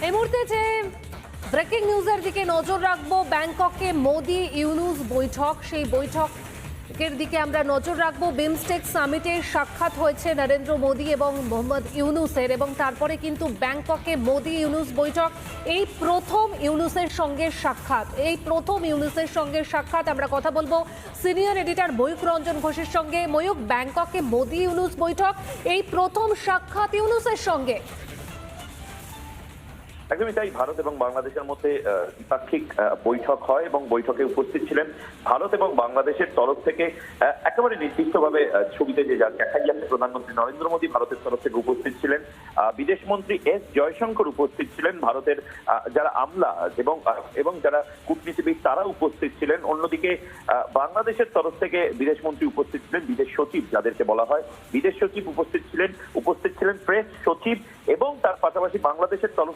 এই মুহূর্তে যে ব্রেকিং নিউজের দিকে নজর রাখবো, ব্যাংককে মোদি ইউনুস বৈঠক, সেই বৈঠকের দিকে আমরা নজর রাখবো। বিমস্টেক সামিটের সাক্ষাৎ হয়েছে নরেন্দ্র মোদি এবং মোহাম্মদ ইউনুসের, এবং তারপরে কিন্তু ব্যাংককে মোদি ইউনুস বৈঠক। এই প্রথম ইউনুসের সঙ্গে সাক্ষাৎ আমরা কথা বলবো সিনিয়র এডিটর ময়ূক রঞ্জন ঘোষের সঙ্গে। ময়ূক, ব্যাংককে মোদি ইউনুস বৈঠক, এই প্রথম সাক্ষাৎ ইউনুসের সঙ্গে। একদমই তাই। ভারত এবং বাংলাদেশের মধ্যে দ্বিপাক্ষিক বৈঠক হয় এবং বৈঠকে উপস্থিত ছিলেন ভারত এবং বাংলাদেশের তরফ থেকে একেবারে নির্দিষ্টভাবে ছবিতে যে দেখাই যাচ্ছে, প্রধানমন্ত্রী নরেন্দ্র মোদী ভারতের তরফ থেকে উপস্থিত ছিলেন, বিদেশমন্ত্রী এস জয়শঙ্কর উপস্থিত ছিলেন, ভারতের যারা আমলা এবং যারা কূটনীতিবিদ তারা উপস্থিত ছিলেন। অন্যদিকে বাংলাদেশের তরফ থেকে বিদেশমন্ত্রী উপস্থিত ছিলেন, বিদেশ সচিব যাদেরকে বলা হয় বিদেশ সচিব উপস্থিত ছিলেন প্রেস সচিব, এবং তার পাশাপাশি বাংলাদেশের তরফ